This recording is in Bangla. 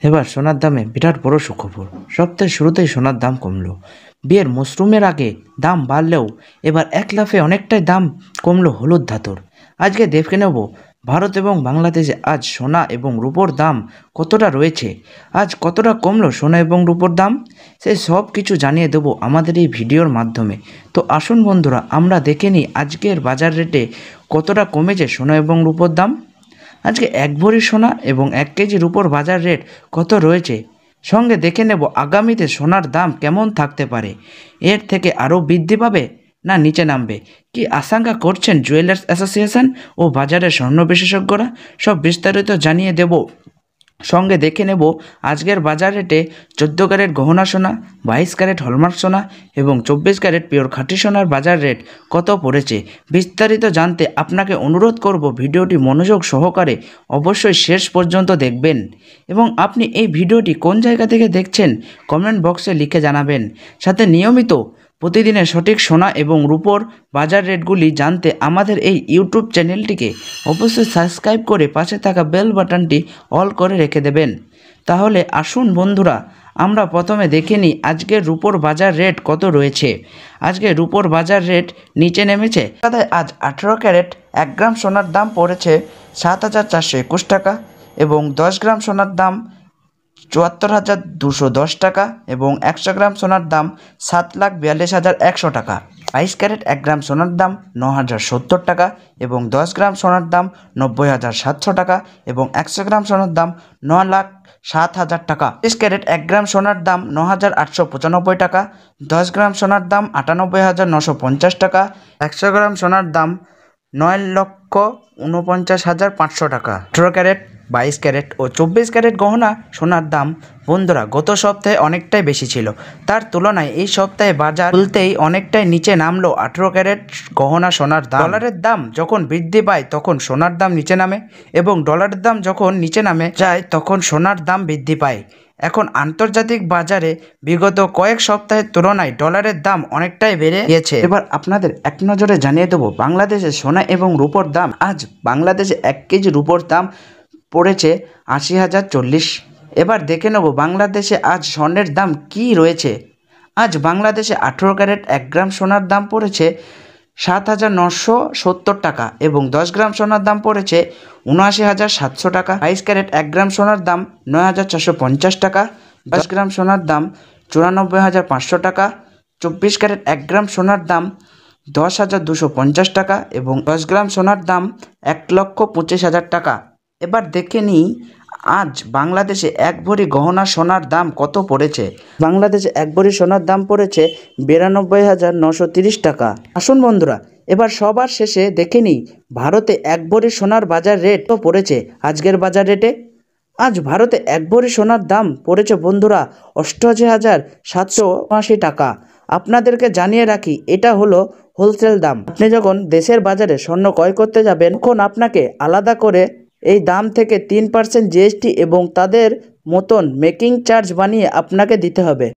এবার সোনার দামে বিরাট বড় সুখবর। সপ্তাহের শুরুতেই সোনার দাম কমলো। বিয়ের মরশুমের আগে দাম বাড়লেও এবার এক লাফে অনেকটাই দাম কমলো হলুদ ধাতুর। আজকে দেখে নেব ভারত এবং বাংলাদেশে আজ সোনা এবং রূপোর দাম কতটা রয়েছে, আজ কতটা কমলো সোনা এবং রূপোর দাম, সেই সব কিছু জানিয়ে দেবো আমাদের এই ভিডিওর মাধ্যমে। তো আসুন বন্ধুরা, আমরা দেখে নিই আজকের বাজার রেটে কতটা কমেছে সোনা এবং রূপোর দাম। আজকে এক ভরি সোনা এবং 1 কেজি রূপোর বাজার রেট কত রয়েছে, সঙ্গে দেখে নেব আগামীতে সোনার দাম কেমন থাকতে পারে। এর থেকে আরও বৃদ্ধি পাবে না নিচে নামবে, কি আশঙ্কা করছেন জুয়েলার্স অ্যাসোসিয়েশন ও বাজারের স্বর্ণ বিশেষজ্ঞরা, সব বিস্তারিত জানিয়ে দেব। সঙ্গে দেখে নেব আজকের বাজার রেটে 14 ক্যারেট গহনা সোনা, 22 ক্যারেট হলমার্ক সোনা এবং 24 ক্যারেট পিওর খাঁটি সোনার বাজার রেট কত পড়েছে। বিস্তারিত জানতে আপনাকে অনুরোধ করব ভিডিওটি মনোযোগ সহকারে অবশ্যই শেষ পর্যন্ত দেখবেন এবং আপনি এই ভিডিওটি কোন জায়গা থেকে দেখছেন কমেন্ট বক্সে লিখে জানাবেন। সাথে নিয়মিত প্রতিদিনের সঠিক সোনা এবং রূপোর বাজার রেটগুলি জানতে আমাদের এই ইউটিউব চ্যানেলটিকে অবশ্যই সাবস্ক্রাইব করে পাশে থাকা বেল বাটনটি অল করে রেখে দেবেন। তাহলে আসুন বন্ধুরা, আমরা প্রথমে দেখে নিই আজকের রূপোর বাজার রেট কত রয়েছে। আজকে রূপোর বাজার রেট নিচে নেমেছে। আজ 18 ক্যারেট 1 গ্রাম সোনার দাম পড়েছে 7,421 টাকা এবং 10 গ্রাম সোনার দাম 74,210 টাকা এবং 100 গ্রাম সোনার দাম 7,42,100 টাকা। 22 ক্যারেট 1 গ্রাম সোনার দাম 9,070 টাকা এবং 10 গ্রাম সোনার দাম 90,700 টাকা এবং 100 গ্রাম সোনার দাম 9,07,000 টাকা। 23 ক্যারেট 1 গ্রাম সোনার দাম 9,895 টাকা, 10 গ্রাম সোনার দাম 98,950 টাকা, 100 গ্রাম সোনার দাম 9,49,500 টাকা। 18 ক্যারেট, 22 ক্যারেট ও 24 ক্যারেট গহনা সোনার দাম বন্ধুরা গত সপ্তাহে অনেকটাই বেশি ছিল, তার তুলনায় এই সপ্তাহে বাজার খুলতেই অনেকটাই নিচে নামলো 18 ক্যারেট গহনা সোনার দাম। ডলারের দাম যখন বৃদ্ধি পায় তখন সোনার দাম নিচে নামে এবং ডলারের দাম যখন নিচে নামে যায় তখন সোনার দাম বৃদ্ধি পায়। এখন আন্তর্জাতিক বাজারে বিগত কয়েক সপ্তাহের তুলনায় ডলারের দাম অনেকটাই বেড়ে গিয়েছে। এবার আপনাদের এক নজরে জানিয়ে দেবো বাংলাদেশে সোনা এবং রূপোর দাম। আজ বাংলাদেশে 1 কেজি রূপোর দাম পড়েছে 80,040। এবার দেখে নেব বাংলাদেশে আজ স্বর্ণের দাম কি রয়েছে। আজ বাংলাদেশে 18 ক্যারেট 1 গ্রাম সোনার দাম পড়েছে 7,970 টাকা এবং 10 গ্রাম সোনার দাম পড়েছে 79,700 টাকা। 22 ক্যারেট 1 গ্রাম সোনার দাম 9,450 টাকা, 10 গ্রাম সোনার দাম 94,500 টাকা। 24 ক্যারেট 1 গ্রাম সোনার দাম 10,250 টাকা এবং 10 গ্রাম সোনার দাম 1,25,000 টাকা। এবার দেখে নিই আজ বাংলাদেশে 1 ভরি গহনা সোনার দাম কত পড়েছে। বাংলাদেশে 1 ভরি সোনার দাম পড়েছে 92,930 টাকা। আসুন বন্ধুরা, এবার সবার শেষে দেখে নিই ভারতে 1 ভরি সোনার বাজার রেট তো পড়েছে। আজকের বাজার রেটে আজ ভারতে 1 ভরি সোনার দাম পড়েছে বন্ধুরা 88,780 টাকা। আপনাদেরকে জানিয়ে রাখি এটা হলো হোলসেল দাম। আপনি যখন দেশের বাজারে স্বর্ণ ক্রয় করতে যাবেন তখন আপনাকে আলাদা করে এই দাম থেকে 3% জিএসটি এবং তাদের মতন মেকিং চার্জ বানিয়ে আপনাকে দিতে হবে।